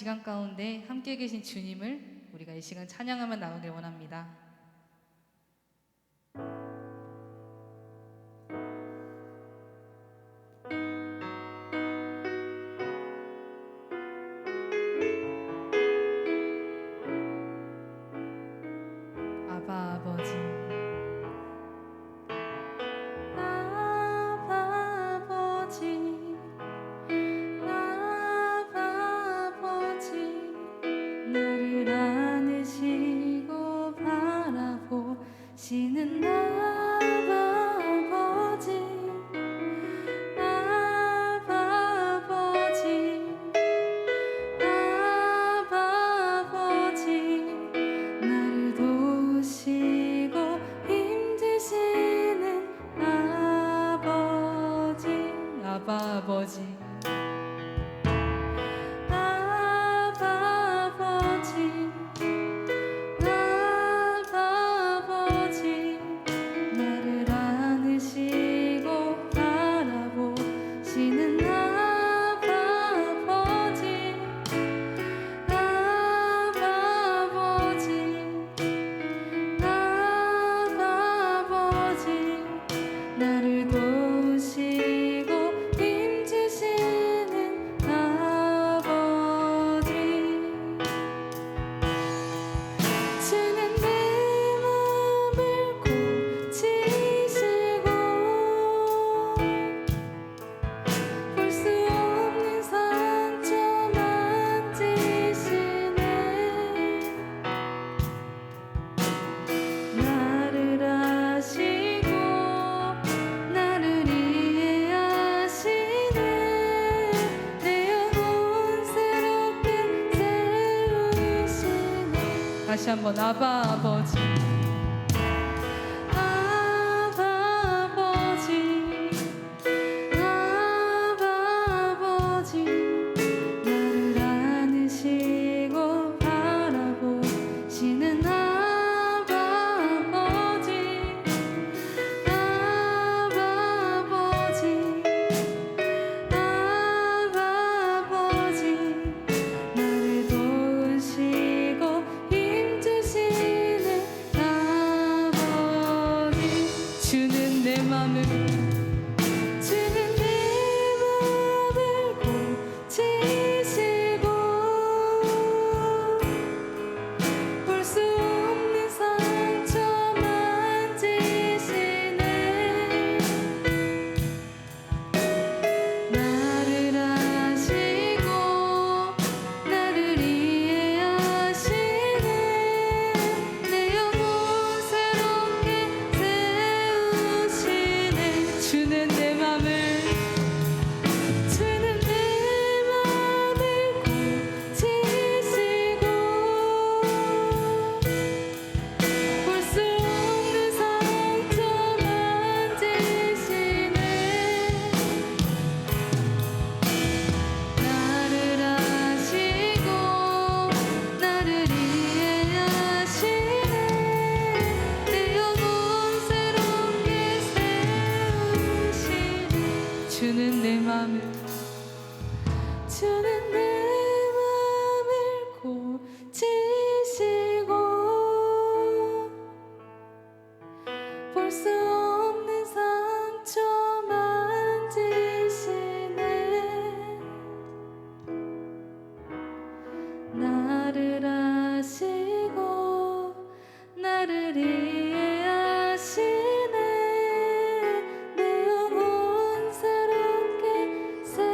시간 가운데 함께 계신 주님을 우리가 이 시간 찬양하며 나가길 원합니다. 아바 아버지, 나를 안으시고 바라보시는 아버지, 나를 도우시고 힘주시는 아버지, 아버지, 나를 안으시고 바라보시는 나를 도우시고 힘주시는 아버지, 주는 내 맘을 고치시고 볼 수 없는 상처 만지시네. 나를 아시고 나를 이해하시네. 내 영혼 새롭게 세우시네. 다시 한번 아바 아버지, 아버지, 나를 안으시고 바라보시는 아버지, 나를 도우시고 힘주시는 아버지, 주는 내 맘을 주는 내 맘을 고치시고 볼 수 없는 상처 만지시네. 나를 아시고 나를 이해하시네. 내 영혼 새롭게 세우시네. 주는 내 맘을 주는 내 맘을 고치시고 볼 수 없는 상처 만지시네. 나를 아시고 나를 이해하시네. 내 영혼 새롭게 세우시네. 주는 내 맘을 주는 내 맘을 고치시고 볼 수 없는 상처 만지시네. 나를 아시고 나를 이해하시네. 내 영혼 새롭게 세우시네.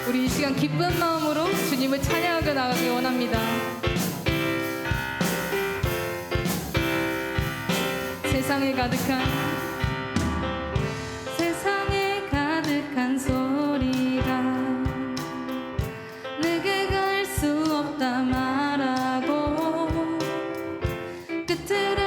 우리 이 시간 기쁜 마음으로 주님을 찬양하며 나가길 원합니다. 세상에 가득한 세상에 가득한 소리가 내게 갈 수 없다 말하고 끝을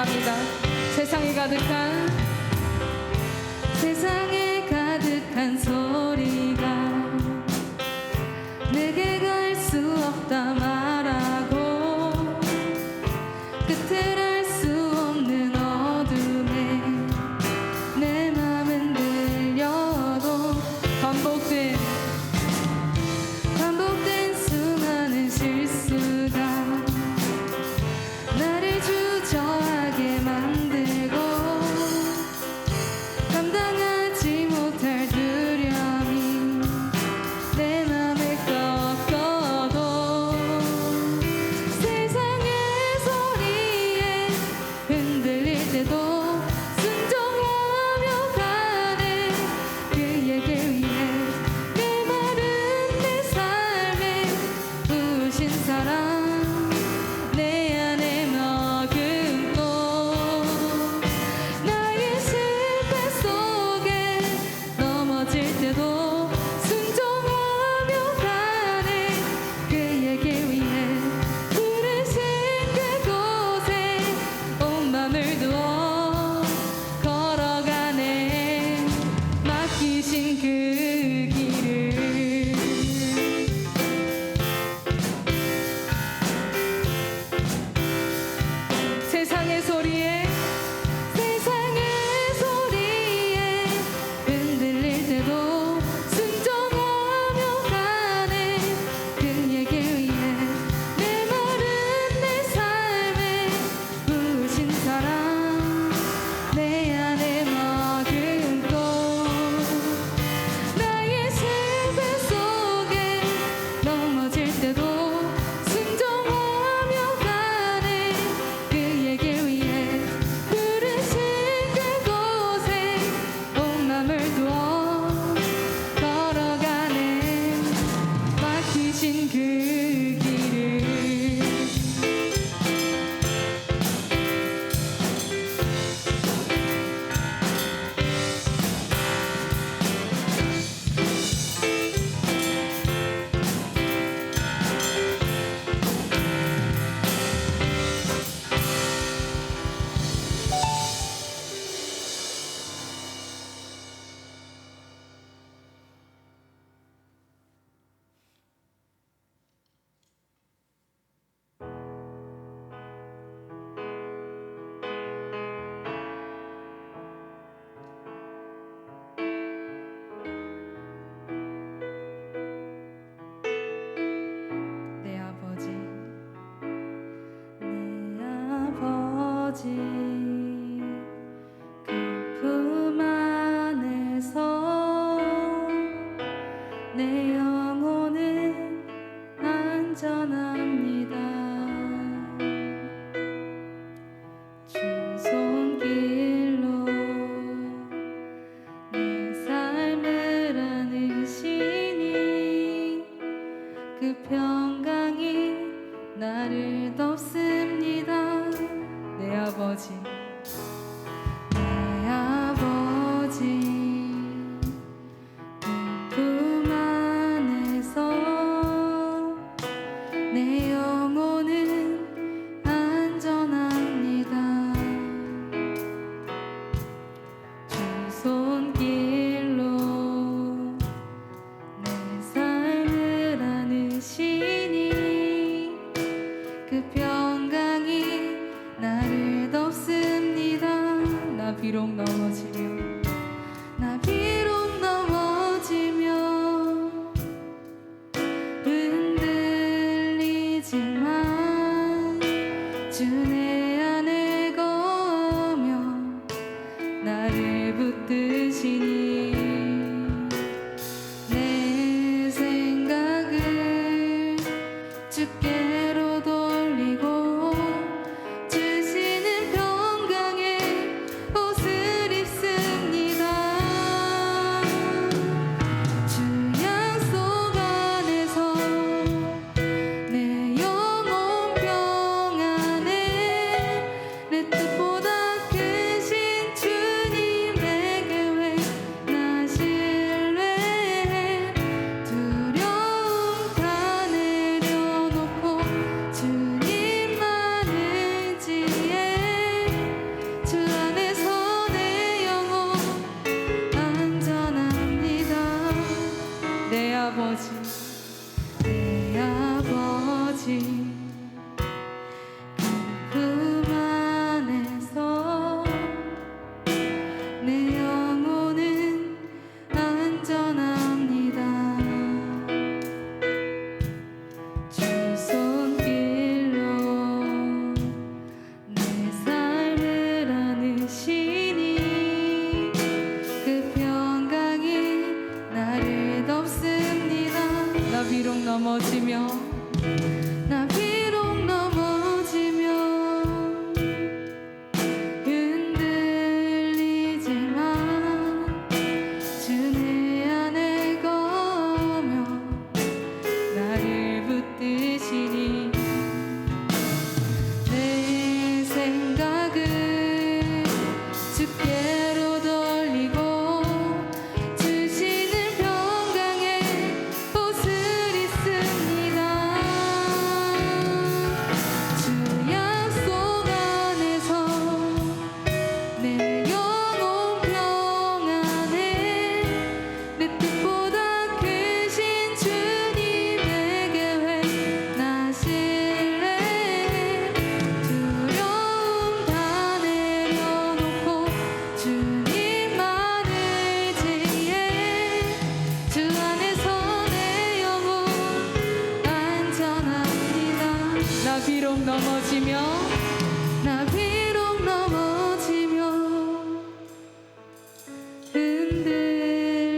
찬양합니다. 세상에 가득한 소리가 내게 갈 수 없다 말하고 끝을 알 수 없는 어둠에 내 맘은 들려도 반복된 수많은 실수가 나를 주저하게 만들고 감당하지 못할 두려움이 내 맘을 꺾어도 세상의 소리에 흔들릴 때도 순종하며 가네. 그에게 위해 메마른 내 삶에 부으신 사랑 내 안에 머금고 나의 실패 속에 넘어질 때도 순종하며 가네. 그에게 위해 부르신 그곳에 온 맘을 두어 걸어가네. 맡기신 그 길을 세상의 소리에 흔들릴 때도 순종하며 가네. 그에게 위해 메마른 내 삶에 부으신 사랑 내 안에 머금고 나의 실패 속에 넘어질 때도 순종하며 가네. 그에게 위해 부르신 그곳에 온 맘을 두어 걸어가네. 맡기신 그 길을 내 아버지 그 품 안에서 내 영혼은 안전합니다. 주 손길로 내 삶을 안으시니 그 평강이 나를 덮습니다. 내 아버지 그 품 안에서 내 영혼은 안전합니다. 주 손길로 내 삶을 안으시니 그 평강이 나를 덮습니다. 나 비록 넘어지며 흔들리지만 주 내 안에 거하며 나를 붙드시니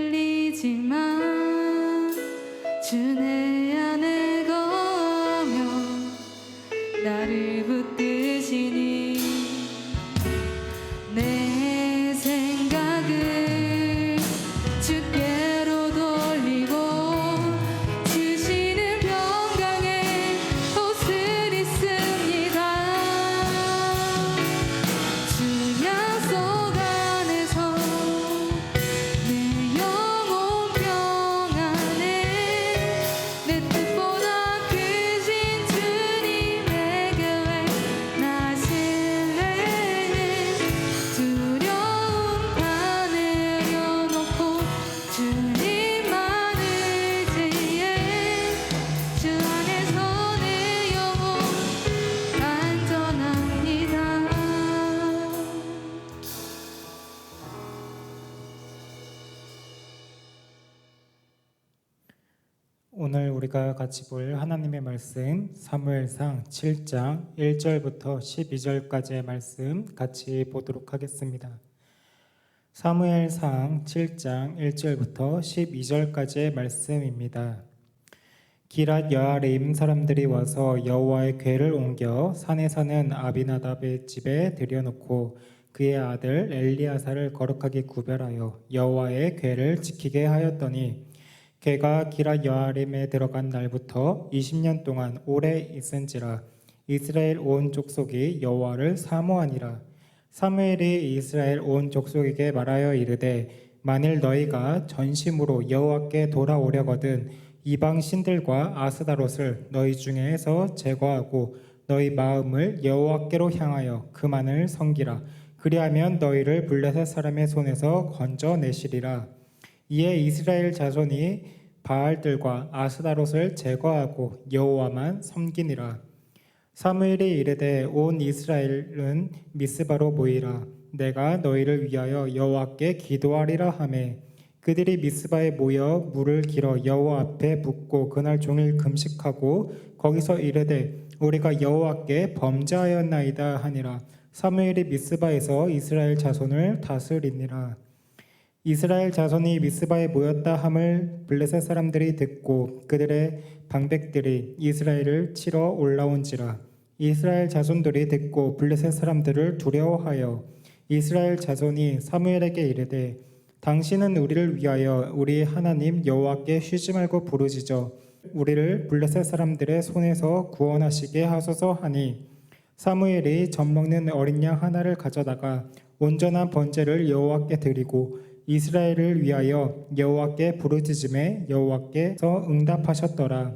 흔들리지만 주 내 안에 거하며 나를 붙드시니 내 생각을 주께로 돌리고 주시는 평강의 옷을 입습니다. 주 약속 안에서 내 영혼 평안에 내 뜻보다 크신 주님의 교회 나 신뢰해 두려움 다 내려놓고 주님만을 지혜 주 안에서 내 영혼 안전합니다. 오늘 우리가 같이 볼 하나님의 말씀 사무엘상 7장 1절부터 12절까지의 말씀 같이 보도록 하겠습니다. 사무엘상 7장 1절부터 12절까지의 말씀입니다. 기랏 여아림 사람들이 와서 여호와의 궤를 옮겨 산에 사는 아비나답의 집에 들여놓고 그의 아들 엘리야사를 거룩하게 구별하여 여호와의 궤를 지키게 하였더니 걔가 기랏 여아림에 들어간 날부터 20년 동안 오래 있은지라 이스라엘 온 족속이 여호와를 사모하니라. 사무엘이 이스라엘 온 족속에게 말하여 이르되 만일 너희가 전심으로 여호와께 돌아오려거든 이방 신들과 아스다롯을 너희 중에서 제거하고 너희 마음을 여호와께로 향하여 그만을 섬기라. 그리하면 너희를 블레셋 사람의 손에서 건져내시리라. 이에 이스라엘 자손이 바알들과 아스다롯을 제거하고 여호와만 섬기니라. 사무엘이 이르되 온 이스라엘은 미스바로 모이라. 내가 너희를 위하여 여호와께 기도하리라 하매 그들이 미스바에 모여 물을 길어 여호와 앞에 붓고 그날 종일 금식하고 거기서 이르되 우리가 여호와께 범죄하였나이다 하니라. 사무엘이 미스바에서 이스라엘 자손을 다스리니라. 이스라엘 자손이 미스바에 모였다 함을 블레셋 사람들이 듣고 그들의 방백들이 이스라엘을 치러 올라온지라. 이스라엘 자손들이 듣고 블레셋 사람들을 두려워하여 이스라엘 자손이 사무엘에게 이르되 당신은 우리를 위하여 우리 하나님 여호와께 쉬지 말고 부르짖어 우리를 블레셋 사람들의 손에서 구원하시게 하소서 하니 사무엘이 젖먹는 어린 양 하나를 가져다가 온전한 번제를 여호와께 드리고 이스라엘을 위하여 여호와께 부르짖음에 여호와께서 응답하셨더라.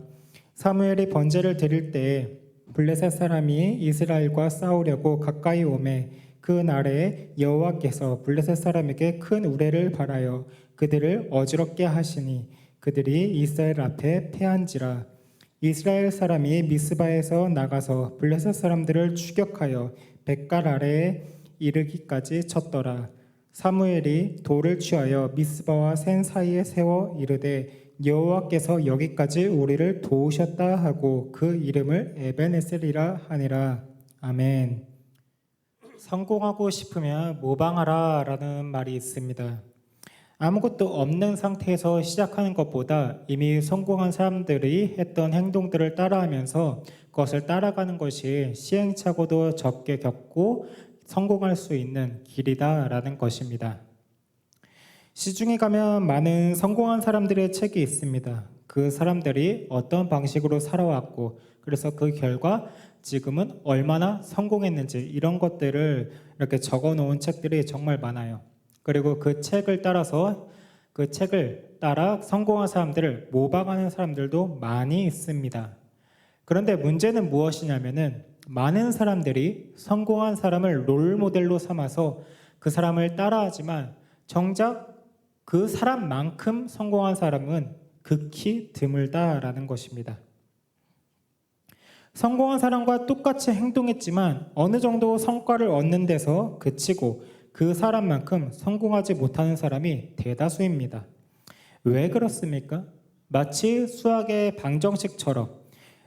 사무엘이 번제를 드릴 때에 블레셋 사람이 이스라엘과 싸우려고 가까이 오매 그 날에 여호와께서 블레셋 사람에게 큰 우레를 발하여 그들을 어지럽게 하시니 그들이 이스라엘 앞에 패한지라. 이스라엘 사람이 미스바에서 나가서 블레셋 사람들을 추격하여 벳갈 아래에 이르기까지 쳤더라. 사무엘이 돌을 취하여 미스바와 센 사이에 세워 이르되 여호와께서 여기까지 우리를 도우셨다 하고 그 이름을 에벤에셀이라 하니라. 아멘. 성공하고 싶으면 모방하라 라는 말이 있습니다. 아무것도 없는 상태에서 시작하는 것보다 이미 성공한 사람들이 했던 행동들을 따라하면서 그것을 따라가는 것이 시행착오도 적게 겪고 성공할 수 있는 길이다라는 것입니다. 시중에 가면 많은 성공한 사람들의 책이 있습니다. 그 사람들이 어떤 방식으로 살아왔고 그래서 그 결과 지금은 얼마나 성공했는지 이런 것들을 이렇게 적어놓은 책들이 정말 많아요. 그리고 그 책을 따라 성공한 사람들을 모방하는 사람들도 많이 있습니다. 그런데 문제는 무엇이냐면은 많은 사람들이 성공한 사람을 롤모델로 삼아서 그 사람을 따라하지만 정작 그 사람만큼 성공한 사람은 극히 드물다라는 것입니다. 성공한 사람과 똑같이 행동했지만 어느 정도 성과를 얻는 데서 그치고 그 사람만큼 성공하지 못하는 사람이 대다수입니다. 왜 그렇습니까? 마치 수학의 방정식처럼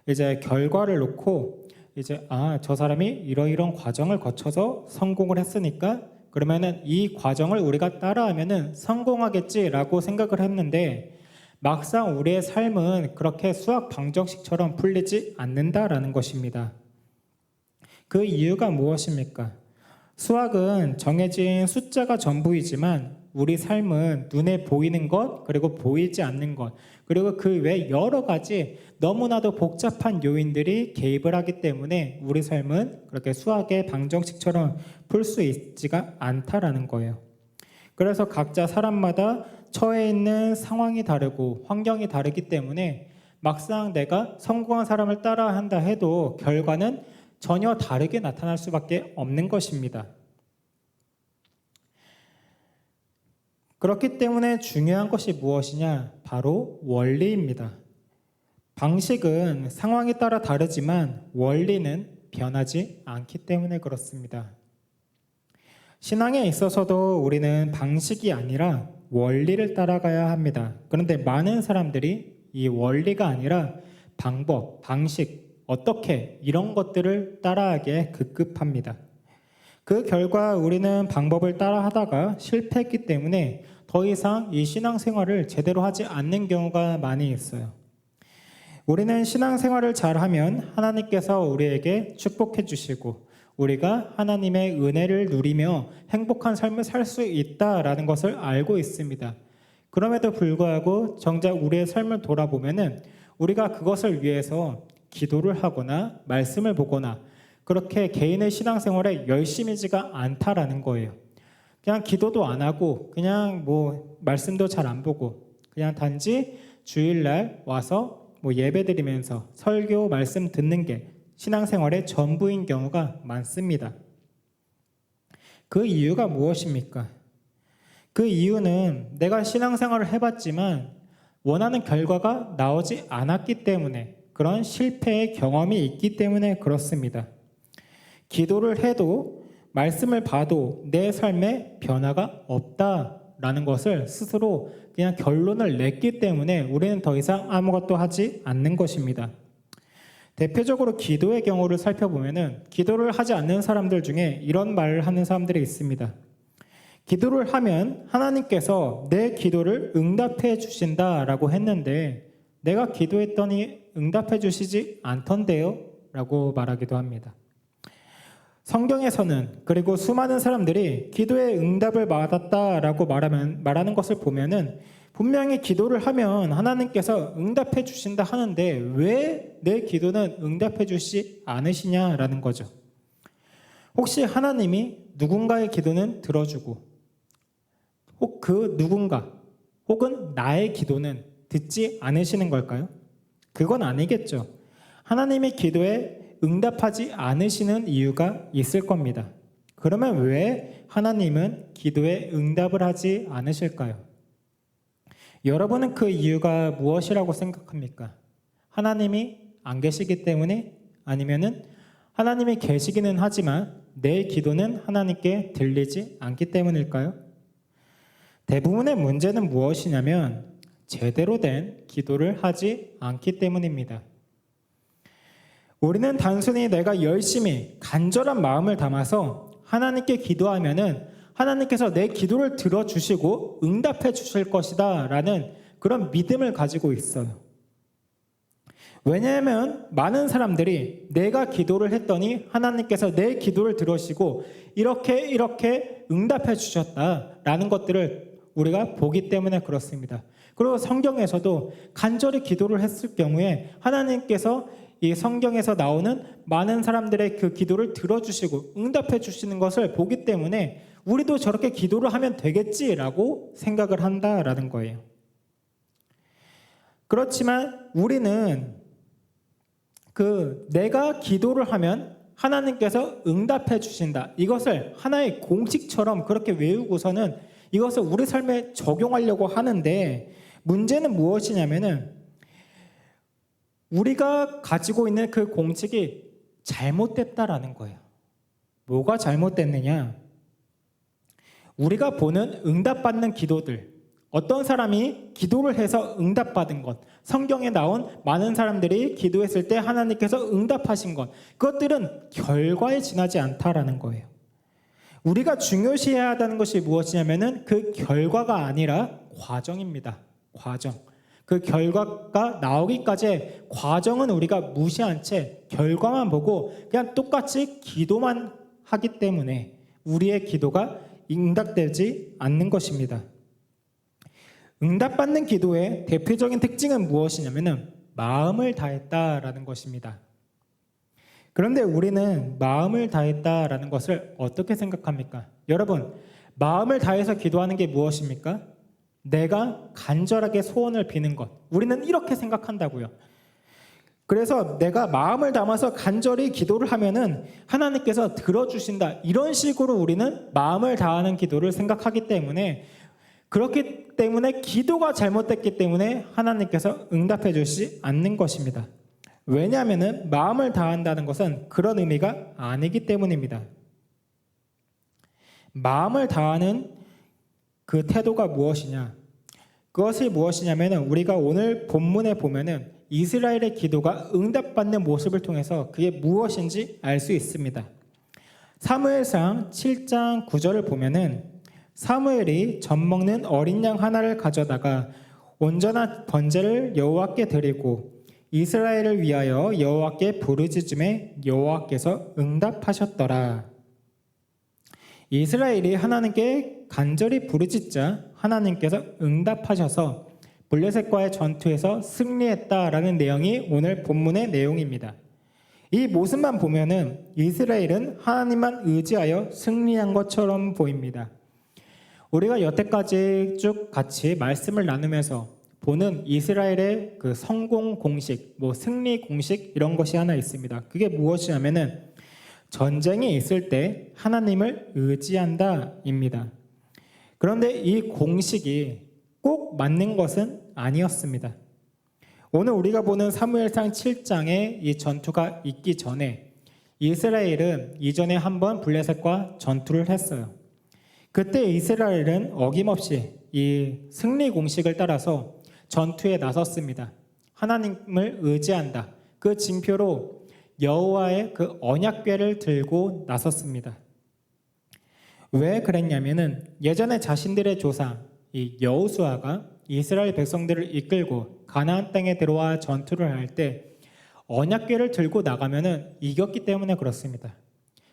이제 결과를 놓고 이제 저 사람이 이러이러한 과정을 거쳐서 성공을 했으니까 그러면은 이 과정을 우리가 따라하면은 성공하겠지라고 생각을 했는데 막상 우리의 삶은 그렇게 수학 방정식처럼 풀리지 않는다라는 것입니다. 그 이유가 무엇입니까? 수학은 정해진 숫자가 전부이지만 우리 삶은 눈에 보이는 것, 그리고 보이지 않는 것, 그리고 그 외 여러 가지 너무나도 복잡한 요인들이 개입을 하기 때문에 우리 삶은 그렇게 수학의 방정식처럼 풀 수 있지가 않다라는 거예요. 그래서 각자 사람마다 처해 있는 상황이 다르고 환경이 다르기 때문에 막상 내가 성공한 사람을 따라한다 해도 결과는 전혀 다르게 나타날 수밖에 없는 것입니다. 그렇기 때문에 중요한 것이 무엇이냐? 바로 원리입니다. 방식은 상황에 따라 다르지만 원리는 변하지 않기 때문에 그렇습니다. 신앙에 있어서도 우리는 방식이 아니라 원리를 따라가야 합니다. 그런데 많은 사람들이 이 원리가 아니라 방법, 방식, 어떻게 이런 것들을 따라하기에 급급합니다. 그 결과 우리는 방법을 따라하다가 실패했기 때문에 더 이상 이 신앙생활을 제대로 하지 않는 경우가 많이 있어요. 우리는 신앙생활을 잘하면 하나님께서 우리에게 축복해 주시고 우리가 하나님의 은혜를 누리며 행복한 삶을 살 수 있다라는 것을 알고 있습니다. 그럼에도 불구하고 정작 우리의 삶을 돌아보면은 우리가 그것을 위해서 기도를 하거나 말씀을 보거나 그렇게 개인의 신앙생활에 열심이지가 않다라는 거예요. 그냥 기도도 안 하고 그냥 말씀도 잘 안 보고 그냥 단지 주일날 와서 예배 드리면서 설교 말씀 듣는 게 신앙생활의 전부인 경우가 많습니다. 그 이유가 무엇입니까? 그 이유는 내가 신앙생활을 해봤지만 원하는 결과가 나오지 않았기 때문에 그런 실패의 경험이 있기 때문에 그렇습니다. 기도를 해도 말씀을 봐도 내 삶에 변화가 없다라는 것을 스스로 그냥 결론을 냈기 때문에 우리는 더 이상 아무것도 하지 않는 것입니다. 대표적으로 기도의 경우를 살펴보면은 기도를 하지 않는 사람들 중에 이런 말을 하는 사람들이 있습니다. 기도를 하면 하나님께서 내 기도를 응답해 주신다라고 했는데 내가 기도했더니 응답해 주시지 않던데요? 라고 말하기도 합니다. 성경에서는 그리고 수많은 사람들이 기도의 응답을 받았다라고 말하는 것을 보면은 분명히 기도를 하면 하나님께서 응답해 주신다 하는데 왜 내 기도는 응답해 주시지 않으시냐라는 거죠. 혹시 하나님이 누군가의 기도는 들어주고 혹 그 누군가 혹은 나의 기도는 듣지 않으시는 걸까요? 그건 아니겠죠. 하나님의 기도에 응답하지 않으시는 이유가 있을 겁니다. 그러면 왜 하나님은 기도에 응답을 하지 않으실까요? 여러분은 그 이유가 무엇이라고 생각합니까? 하나님이 안 계시기 때문에 아니면은 하나님이 계시기는 하지만 내 기도는 하나님께 들리지 않기 때문일까요? 대부분의 문제는 무엇이냐면 제대로 된 기도를 하지 않기 때문입니다. 우리는 단순히 내가 열심히 간절한 마음을 담아서 하나님께 기도하면은 하나님께서 내 기도를 들어주시고 응답해 주실 것이다 라는 그런 믿음을 가지고 있어요. 왜냐하면 많은 사람들이 내가 기도를 했더니 하나님께서 내 기도를 들으시고 이렇게 응답해 주셨다라는 것들을 우리가 보기 때문에 그렇습니다. 그리고 성경에서도 간절히 기도를 했을 경우에 하나님께서 이 성경에서 나오는 많은 사람들의 그 기도를 들어주시고 응답해 주시는 것을 보기 때문에 우리도 저렇게 기도를 하면 되겠지라고 생각을 한다라는 거예요. 그렇지만 우리는 내가 기도를 하면 하나님께서 응답해 주신다. 이것을 하나의 공식처럼 그렇게 외우고서는 이것을 우리 삶에 적용하려고 하는데 문제는 무엇이냐면은 우리가 가지고 있는 그 공식이 잘못됐다라는 거예요. 뭐가 잘못됐느냐? 우리가 보는 응답받는 기도들, 어떤 사람이 기도를 해서 응답받은 것, 성경에 나온 많은 사람들이 기도했을 때 하나님께서 응답하신 것, 그것들은 결과에 지나지 않다라는 거예요. 우리가 중요시해야 하는 것이 무엇이냐면은 그 결과가 아니라 과정입니다. 과정. 그 결과가 나오기까지 과정은 우리가 무시한 채 결과만 보고 그냥 똑같이 기도만 하기 때문에 우리의 기도가 응답되지 않는 것입니다. 응답받는 기도의 대표적인 특징은 무엇이냐면은 마음을 다했다라는 것입니다. 그런데 우리는 마음을 다했다라는 것을 어떻게 생각합니까? 여러분, 마음을 다해서 기도하는 게 무엇입니까? 내가 간절하게 소원을 비는 것. 우리는 이렇게 생각한다고요. 그래서 내가 마음을 담아서 간절히 기도를 하면은 하나님께서 들어주신다. 이런 식으로 우리는 마음을 다하는 기도를 생각하기 때문에 그렇기 때문에 기도가 잘못됐기 때문에 하나님께서 응답해 주시지 않는 것입니다. 왜냐하면 마음을 다한다는 것은 그런 의미가 아니기 때문입니다. 마음을 다하는 그 태도가 무엇이냐? 그것이 무엇이냐면 우리가 오늘 본문에 보면은 이스라엘의 기도가 응답받는 모습을 통해서 그게 무엇인지 알 수 있습니다. 사무엘상 7장 9절을 보면은 사무엘이 젖 먹는 어린 양 하나를 가져다가 온전한 번제를 여호와께 드리고 이스라엘을 위하여 여호와께 부르짖음에 여호와께서 응답하셨더라. 이스라엘이 하나님께 간절히 부르짖자 하나님께서 응답하셔서 블레셋과의 전투에서 승리했다라는 내용이 오늘 본문의 내용입니다. 이 모습만 보면은 이스라엘은 하나님만 의지하여 승리한 것처럼 보입니다. 우리가 여태까지 쭉 같이 말씀을 나누면서 보는 이스라엘의 그 성공 공식, 승리 공식 이런 것이 하나 있습니다. 그게 무엇이냐면은 전쟁이 있을 때 하나님을 의지한다입니다. 그런데 이 공식이 꼭 맞는 것은 아니었습니다. 오늘 우리가 보는 사무엘상 7장에 이 전투가 있기 전에 이스라엘은 이전에 한번 블레셋과 전투를 했어요. 그때 이스라엘은 어김없이 이 승리 공식을 따라서 전투에 나섰습니다. 하나님을 의지한다. 그 징표로 여호와의 그 언약궤를 들고 나섰습니다. 왜 그랬냐면은 예전에 자신들의 조상 이 여호수아가 이스라엘 백성들을 이끌고 가나안 땅에 들어와 전투를 할 때 언약궤를 들고 나가면은 이겼기 때문에 그렇습니다.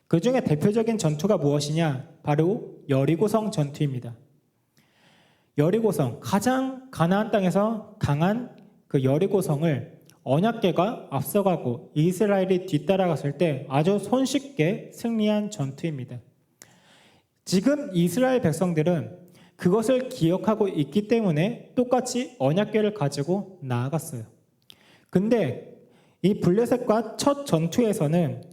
그 중에 대표적인 전투가 무엇이냐? 바로 여리고성 전투입니다. 여리고성, 가장 가나안 땅에서 강한 그 여리고성을 언약궤가 앞서가고 이스라엘이 뒤따라갔을 때 아주 손쉽게 승리한 전투입니다. 지금 이스라엘 백성들은 그것을 기억하고 있기 때문에 똑같이 언약궤를 가지고 나아갔어요. 근데 이 블레셋과 첫 전투에서는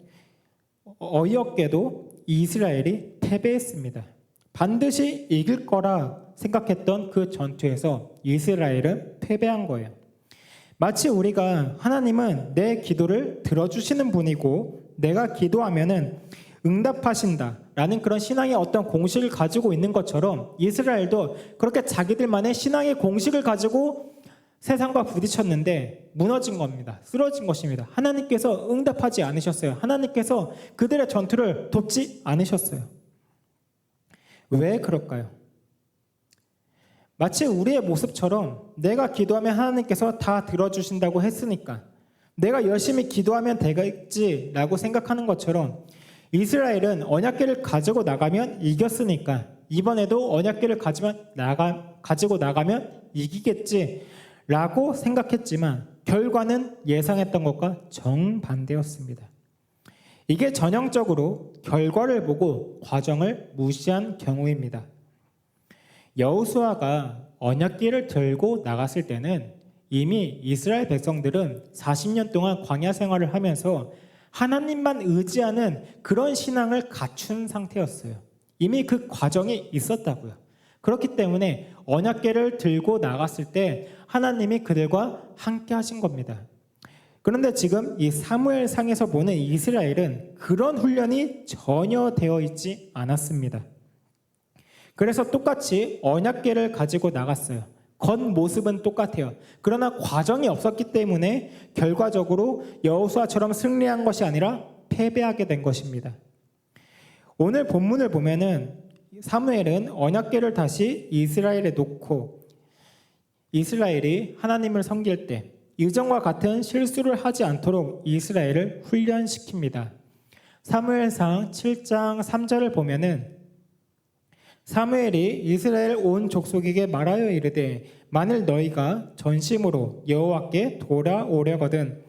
어이없게도 이스라엘이 패배했습니다. 반드시 이길 거라 생각했던 그 전투에서 이스라엘은 패배한 거예요. 마치 우리가 하나님은 내 기도를 들어주시는 분이고 내가 기도하면은 응답하신다 라는 그런 신앙의 어떤 공식을 가지고 있는 것처럼 이스라엘도 그렇게 자기들만의 신앙의 공식을 가지고 세상과 부딪혔는데 무너진 겁니다. 쓰러진 것입니다. 하나님께서 응답하지 않으셨어요. 하나님께서 그들의 전투를 돕지 않으셨어요. 왜 그럴까요? 마치 우리의 모습처럼 내가 기도하면 하나님께서 다 들어주신다고 했으니까 내가 열심히 기도하면 되겠지라고 생각하는 것처럼 이스라엘은 언약궤를 가지고 나가면 이겼으니까 이번에도 언약궤를 가지고 나가면 이기겠지라고 생각했지만 결과는 예상했던 것과 정반대였습니다. 이게 전형적으로 결과를 보고 과정을 무시한 경우입니다. 여호수아가 언약궤를 들고 나갔을 때는 이미 이스라엘 백성들은 40년 동안 광야 생활을 하면서 하나님만 의지하는 그런 신앙을 갖춘 상태였어요. 이미 그 과정이 있었다고요. 그렇기 때문에 언약궤를 들고 나갔을 때 하나님이 그들과 함께 하신 겁니다. 그런데 지금 이 사무엘상에서 보는 이스라엘은 그런 훈련이 전혀 되어 있지 않았습니다. 그래서 똑같이 언약궤를 가지고 나갔어요. 겉모습은 똑같아요. 그러나 과정이 없었기 때문에 결과적으로 여호수아처럼 승리한 것이 아니라 패배하게 된 것입니다. 오늘 본문을 보면은 사무엘은 언약궤를 다시 이스라엘에 놓고 이스라엘이 하나님을 섬길 때 이전과 같은 실수를 하지 않도록 이스라엘을 훈련시킵니다. 사무엘상 7장 3절을 보면은 사무엘이 이스라엘 온 족속에게 말하여 이르되 만일 너희가 전심으로 여호와께 돌아오려거든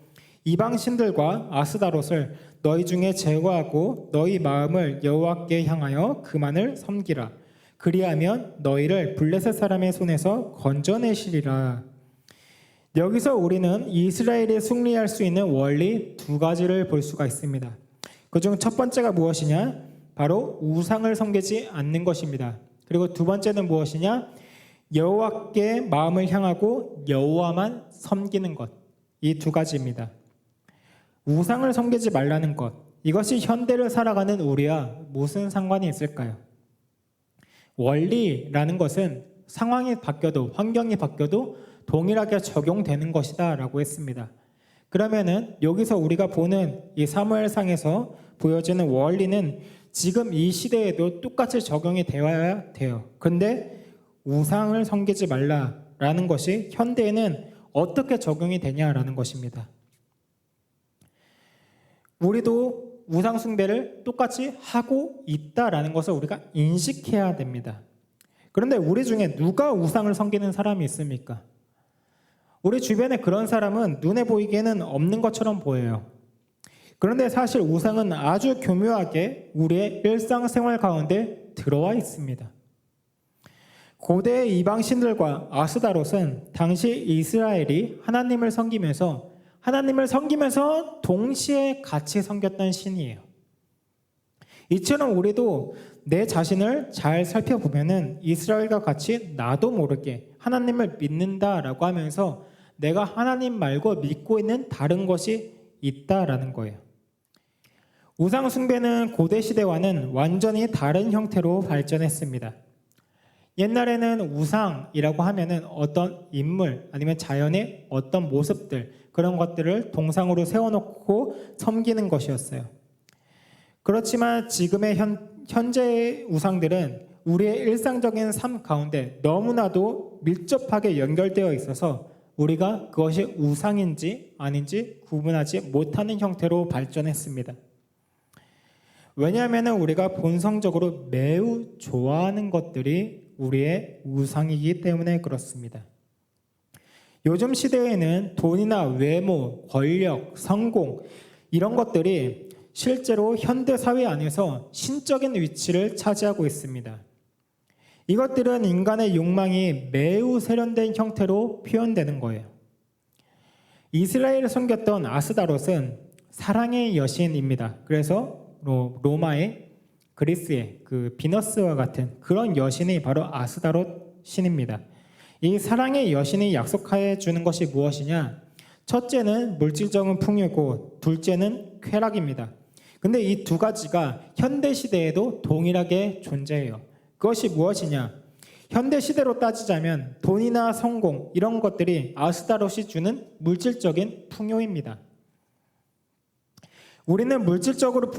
이방 신들과 아스다롯을 너희 중에 제거하고 너희 마음을 여호와께 향하여 그만을 섬기라. 그리하면 너희를 블레셋 사람의 손에서 건져내시리라. 여기서 우리는 이스라엘이 승리할 수 있는 원리 두 가지를 볼 수가 있습니다. 그중 첫 번째가 무엇이냐? 바로 우상을 섬기지 않는 것입니다. 그리고 두 번째는 무엇이냐? 여호와께 마음을 향하고 여호와만 섬기는 것. 이 두 가지입니다. 우상을 섬기지 말라는 것. 이것이 현대를 살아가는 우리와 무슨 상관이 있을까요? 원리라는 것은 상황이 바뀌어도 환경이 바뀌어도 동일하게 적용되는 것이다 라고 했습니다. 그러면은 여기서 우리가 보는 이 사무엘상에서 보여지는 원리는 지금 이 시대에도 똑같이 적용이 되어야 돼요. 근데 우상을 섬기지 말라라는 것이 현대에는 어떻게 적용이 되냐라는 것입니다. 우리도 우상 숭배를 똑같이 하고 있다라는 것을 우리가 인식해야 됩니다. 그런데 우리 중에 누가 우상을 섬기는 사람이 있습니까? 우리 주변에 그런 사람은 눈에 보이기에는 없는 것처럼 보여요. 그런데 사실 우상은 아주 교묘하게 우리의 일상생활 가운데 들어와 있습니다. 고대 이방 신들과 아스다롯은 당시 이스라엘이 하나님을 섬기면서 동시에 같이 섬겼던 신이에요. 이처럼 우리도 내 자신을 잘 살펴보면은 이스라엘과 같이 나도 모르게 하나님을 믿는다라고 하면서 내가 하나님 말고 믿고 있는 다른 것이 있다라는 거예요. 우상 숭배는 고대 시대와는 완전히 다른 형태로 발전했습니다. 옛날에는 우상이라고 하면은 어떤 인물 아니면 자연의 어떤 모습들 그런 것들을 동상으로 세워놓고 섬기는 것이었어요. 그렇지만 지금의 현재의 우상들은 우리의 일상적인 삶 가운데 너무나도 밀접하게 연결되어 있어서 우리가 그것이 우상인지 아닌지 구분하지 못하는 형태로 발전했습니다. 왜냐하면 우리가 본성적으로 매우 좋아하는 것들이 우리의 우상이기 때문에 그렇습니다. 요즘 시대에는 돈이나 외모, 권력, 성공 이런 것들이 실제로 현대 사회 안에서 신적인 위치를 차지하고 있습니다. 이것들은 인간의 욕망이 매우 세련된 형태로 표현되는 거예요. 이스라엘을 섬겼던 아스다롯은 사랑의 여신입니다. 그래서 로마의 그리스의 그 비너스와 같은 그런 여신이 바로 아스다롯 신입니다. 이 사랑의 여신이 약속해 주는 것이 무엇이냐? 첫째는 물질적인 풍요고 둘째는 쾌락입니다. 근데 이 두 가지가 현대 시대에도 동일하게 존재해요. 그것이 무엇이냐? 현대 시대로 따지자면 돈이나 성공 이런 것들이 아스다롯이 주는 물질적인 풍요입니다. 우리는 물질적으로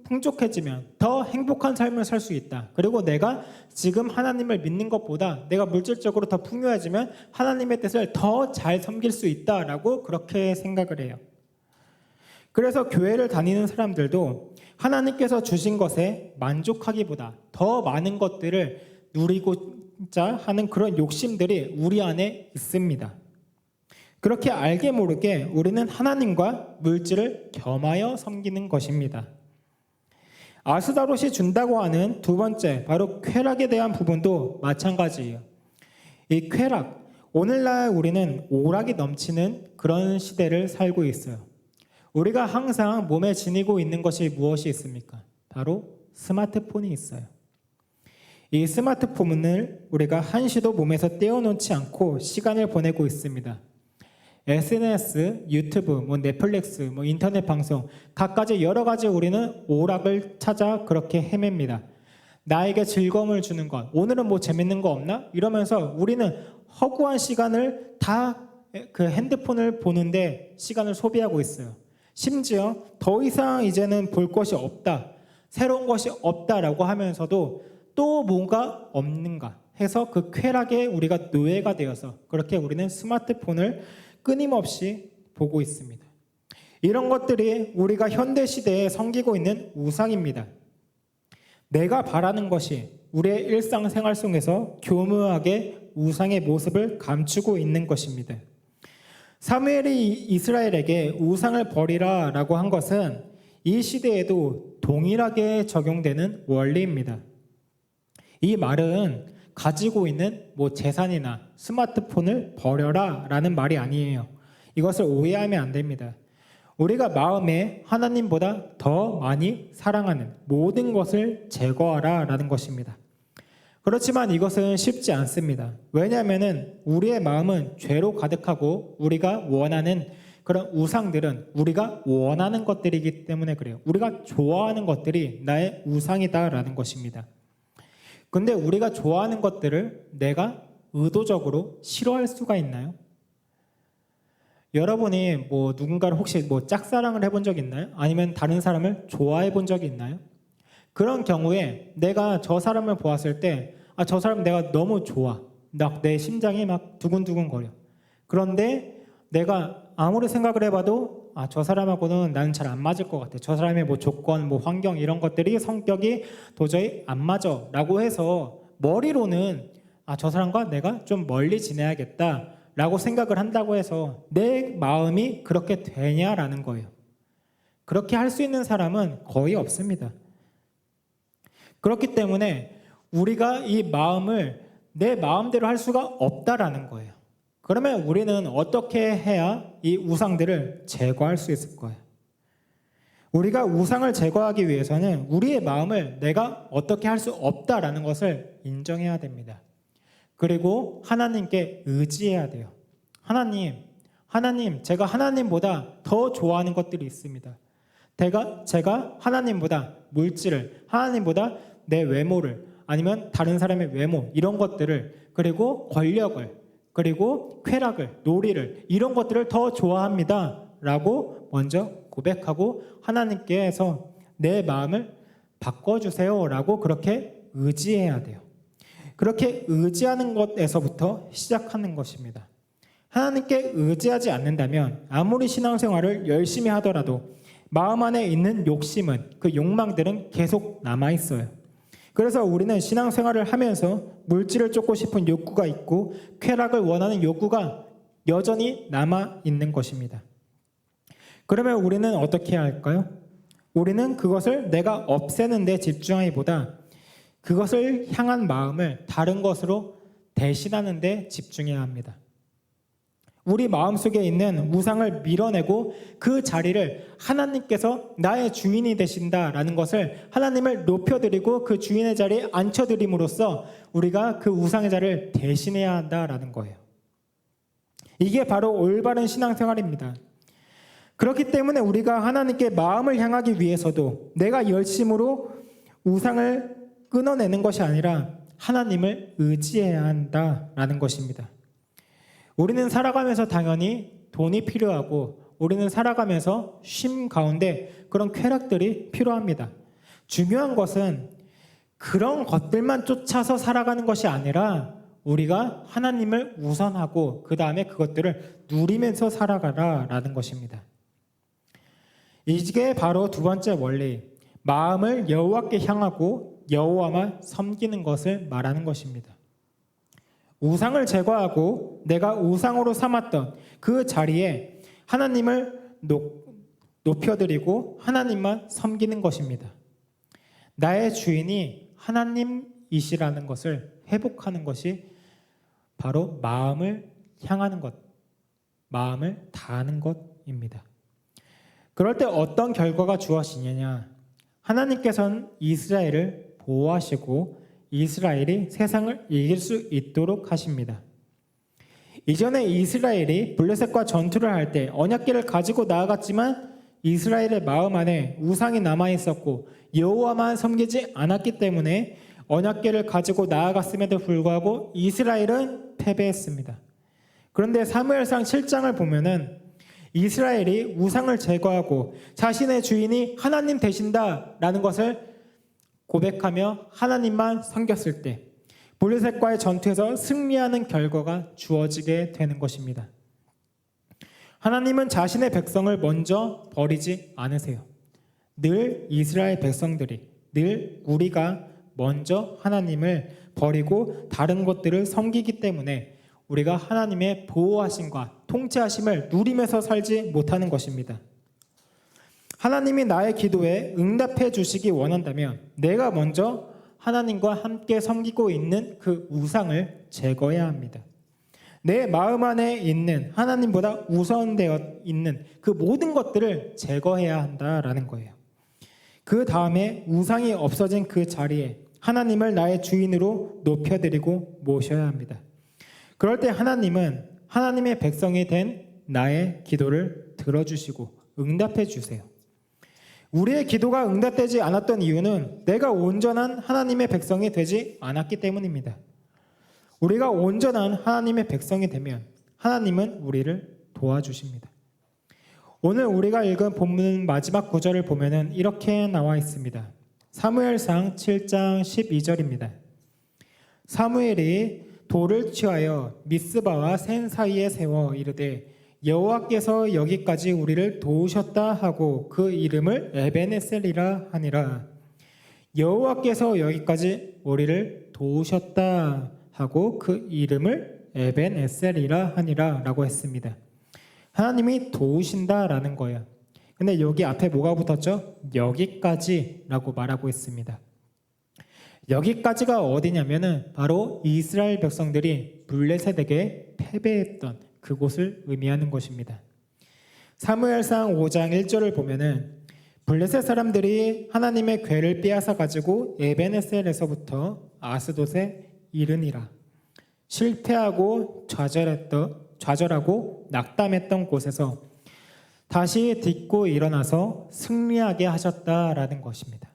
풍족해지면 더 행복한 삶을 살 수 있다. 그리고 내가 지금 하나님을 믿는 것보다 내가 물질적으로 더 풍요해지면 하나님의 뜻을 더 잘 섬길 수 있다라고 그렇게 생각을 해요. 그래서 교회를 다니는 사람들도 하나님께서 주신 것에 만족하기보다 더 많은 것들을 누리고자 하는 그런 욕심들이 우리 안에 있습니다. 그렇게 알게 모르게 우리는 하나님과 물질을 겸하여 섬기는 것입니다. 아스다롯이 준다고 하는 두 번째, 바로 쾌락에 대한 부분도 마찬가지예요. 이 쾌락, 오늘날 우리는 오락이 넘치는 그런 시대를 살고 있어요. 우리가 항상 몸에 지니고 있는 것이 무엇이 있습니까? 바로 스마트폰이 있어요. 이 스마트폰을 우리가 한시도 몸에서 떼어놓지 않고 시간을 보내고 있습니다. SNS, 유튜브, 넷플릭스, 인터넷 방송 각가지 여러 가지 우리는 오락을 찾아 그렇게 헤맵니다. 나에게 즐거움을 주는 것, 오늘은 재밌는 거 없나? 이러면서 우리는 허구한 시간을 다 그 핸드폰을 보는데 시간을 소비하고 있어요. 심지어 더 이상 이제는 볼 것이 없다 새로운 것이 없다라고 하면서도 또 뭔가 없는가 해서 그 쾌락에 우리가 노예가 되어서 그렇게 우리는 스마트폰을 끊임없이 보고 있습니다. 이런 것들이 우리가 현대 시대에 섬기고 있는 우상입니다. 내가 바라는 것이 우리의 일상생활 속에서 교묘하게 우상의 모습을 감추고 있는 것입니다. 사무엘이 이스라엘에게 우상을 버리라 라고 한 것은 이 시대에도 동일하게 적용되는 원리입니다. 이 말은 가지고 있는 재산이나 스마트폰을 버려라 라는 말이 아니에요. 이것을 오해하면 안 됩니다. 우리가 마음에 하나님보다 더 많이 사랑하는 모든 것을 제거하라 라는 것입니다. 그렇지만 이것은 쉽지 않습니다. 왜냐하면 우리의 마음은 죄로 가득하고 우리가 원하는 그런 우상들은 우리가 원하는 것들이기 때문에 그래요. 우리가 좋아하는 것들이 나의 우상이다라는 것입니다. 근데 우리가 좋아하는 것들을 내가 의도적으로 싫어할 수가 있나요? 여러분이 누군가를 혹시 짝사랑을 해본 적 있나요? 아니면 다른 사람을 좋아해 본 적이 있나요? 그런 경우에 내가 저 사람을 보았을 때 저 사람 내가 너무 좋아. 내 심장이 막 두근두근 거려. 그런데 내가 아무리 생각을 해봐도 저 사람하고는 나는 잘 안 맞을 것 같아. 저 사람의 조건, 환경 이런 것들이 성격이 도저히 안 맞아 라고 해서 머리로는 저 사람과 내가 좀 멀리 지내야겠다 라고 생각을 한다고 해서 내 마음이 그렇게 되냐라는 거예요. 그렇게 할 수 있는 사람은 거의 없습니다. 그렇기 때문에 우리가 이 마음을 내 마음대로 할 수가 없다라는 거예요. 그러면 우리는 어떻게 해야 이 우상들을 제거할 수 있을 거예요? 우리가 우상을 제거하기 위해서는 우리의 마음을 내가 어떻게 할 수 없다라는 것을 인정해야 됩니다. 그리고 하나님께 의지해야 돼요. 하나님, 제가 하나님보다 더 좋아하는 것들이 있습니다. 제가 하나님보다 물질을, 하나님보다 내 외모를, 아니면 다른 사람의 외모, 이런 것들을, 그리고 권력을, 그리고 쾌락을, 놀이를, 이런 것들을 더 좋아합니다 라고 먼저 고백하고 하나님께서 내 마음을 바꿔주세요 라고 그렇게 의지해야 돼요. 그렇게 의지하는 것에서부터 시작하는 것입니다. 하나님께 의지하지 않는다면 아무리 신앙생활을 열심히 하더라도 마음 안에 있는 욕심은, 그 욕망들은 계속 남아있어요. 그래서 우리는 신앙생활을 하면서 물질을 쫓고 싶은 욕구가 있고 쾌락을 원하는 욕구가 여전히 남아있는 것입니다. 그러면 우리는 어떻게 해야 할까요? 우리는 그것을 내가 없애는 데 집중하기보다 그것을 향한 마음을 다른 것으로 대신하는 데 집중해야 합니다. 우리 마음속에 있는 우상을 밀어내고 그 자리를 하나님께서 나의 주인이 되신다라는 것을 하나님을 높여드리고 그 주인의 자리에 앉혀드림으로써 우리가 그 우상의 자리를 대신해야 한다라는 거예요. 이게 바로 올바른 신앙생활입니다. 그렇기 때문에 우리가 하나님께 마음을 향하기 위해서도 내가 열심으로 우상을 끊어내는 것이 아니라 하나님을 의지해야 한다라는 것입니다. 우리는 살아가면서 당연히 돈이 필요하고 우리는 살아가면서 쉼 가운데 그런 쾌락들이 필요합니다. 중요한 것은 그런 것들만 쫓아서 살아가는 것이 아니라 우리가 하나님을 우선하고 그 다음에 그것들을 누리면서 살아가라라는 것입니다. 이게 바로 두 번째 원리, 마음을 여호와께 향하고 여호와만 섬기는 것을 말하는 것입니다. 우상을 제거하고 내가 우상으로 삼았던 그 자리에 하나님을 높여드리고 하나님만 섬기는 것입니다. 나의 주인이 하나님이시라는 것을 회복하는 것이 바로 마음을 향하는 것, 마음을 다하는 것입니다. 그럴 때 어떤 결과가 주어지느냐? 하나님께서는 이스라엘을 보호하시고 이스라엘이 세상을 이길 수 있도록 하십니다. 이전에 이스라엘이 블레셋과 전투를 할 때 언약궤를 가지고 나아갔지만 이스라엘의 마음 안에 우상이 남아있었고 여호와만 섬기지 않았기 때문에 언약궤를 가지고 나아갔음에도 불구하고 이스라엘은 패배했습니다. 그런데 사무엘상 7장을 보면은 이스라엘이 우상을 제거하고 자신의 주인이 하나님 되신다라는 것을 고백하며 하나님만 섬겼을 때 블레셋과의 전투에서 승리하는 결과가 주어지게 되는 것입니다. 하나님은 자신의 백성을 먼저 버리지 않으세요. 늘 이스라엘 백성들이, 늘 우리가 먼저 하나님을 버리고 다른 것들을 섬기기 때문에 우리가 하나님의 보호하심과 통치하심을 누리면서 살지 못하는 것입니다. 하나님이 나의 기도에 응답해 주시기 원한다면 내가 먼저 하나님과 함께 섬기고 있는 그 우상을 제거해야 합니다. 내 마음 안에 있는 하나님보다 우선되어 있는 그 모든 것들을 제거해야 한다라는 거예요. 그 다음에 우상이 없어진 그 자리에 하나님을 나의 주인으로 높여드리고 모셔야 합니다. 그럴 때 하나님은 하나님의 백성이 된 나의 기도를 들어주시고 응답해 주세요. 우리의 기도가 응답되지 않았던 이유는 내가 온전한 하나님의 백성이 되지 않았기 때문입니다. 우리가 온전한 하나님의 백성이 되면 하나님은 우리를 도와주십니다. 오늘 우리가 읽은 본문 마지막 구절을 보면은 이렇게 나와 있습니다. 사무엘상 7장 12절입니다. 사무엘이 돌을 취하여 미스바와 센 사이에 세워 이르되 여호와께서 여기까지 우리를 도우셨다 하고 그 이름을 에벤에셀이라 하니라. 여호와께서 여기까지 우리를 도우셨다 하고 그 이름을 에벤에셀이라 하니라 라고 했습니다. 하나님이 도우신다라는 거예요. 근데 여기 앞에 뭐가 붙었죠? 여기까지라고 말하고 있습니다. 여기까지가 어디냐면은 바로 이스라엘 백성들이 블레셋에게 패배했던 그곳을 의미하는 것입니다. 사무엘상 5장 1절을 보면은 블레셋 사람들이 하나님의 궤를 빼앗아 가지고 에벤에셀에서부터 아스돗에 이르니라. 실패하고 좌절하고 낙담했던 곳에서 다시 딛고 일어나서 승리하게 하셨다라는 것입니다.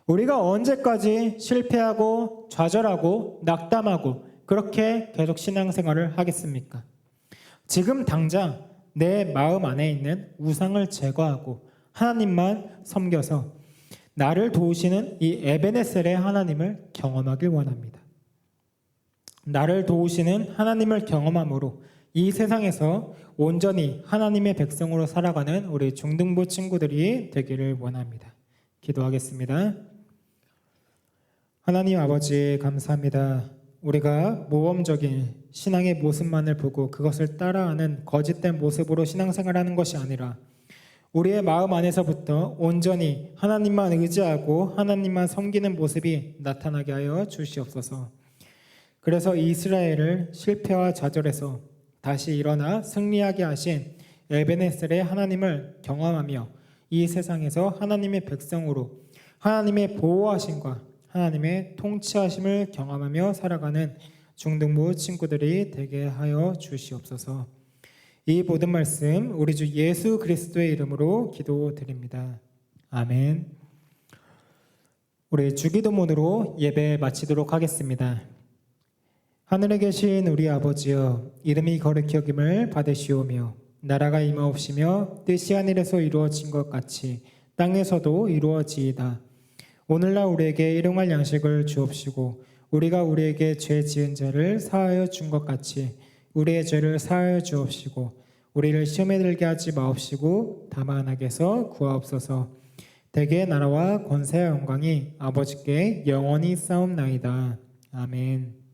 우리가 언제까지 실패하고 좌절하고 낙담하고 그렇게 계속 신앙생활을 하겠습니까? 지금 당장 내 마음 안에 있는 우상을 제거하고 하나님만 섬겨서 나를 도우시는 이 에벤에셀의 하나님을 경험하길 원합니다. 나를 도우시는 하나님을 경험함으로 이 세상에서 온전히 하나님의 백성으로 살아가는 우리 중등부 친구들이 되기를 원합니다. 기도하겠습니다. 하나님 아버지 감사합니다. 우리가 모범적인 신앙의 모습만을 보고 그것을 따라하는 거짓된 모습으로 신앙생활하는 것이 아니라 우리의 마음 안에서부터 온전히 하나님만 의지하고 하나님만 섬기는 모습이 나타나게 하여 주시옵소서. 그래서 이스라엘을 실패와 좌절에서 다시 일어나 승리하게 하신 에벤에셀의 하나님을 경험하며 이 세상에서 하나님의 백성으로 하나님의 보호하심과 하나님의 통치하심을 경험하며 살아가는 중등부 친구들이 되게 하여 주시옵소서. 이 모든 말씀 우리 주 예수 그리스도의 이름으로 기도드립니다. 아멘. 우리 주기도문으로 예배 마치도록 하겠습니다. 하늘에 계신 우리 아버지여, 이름이 거룩히 여김을 받으시오며 나라가 임하옵시며 뜻이 하늘에서 이루어진 것 같이 땅에서도 이루어지이다. 오늘날 우리에게 일용할 양식을 주옵시고 우리가 우리에게 죄 지은 자를 사하여 준 것 같이 우리의 죄를 사하여 주옵시고 우리를 시험에 들게 하지 마옵시고 다만 악에서 구하옵소서. 대개 나라와 권세와 영광이 아버지께 영원히 싸움나이다. 아멘.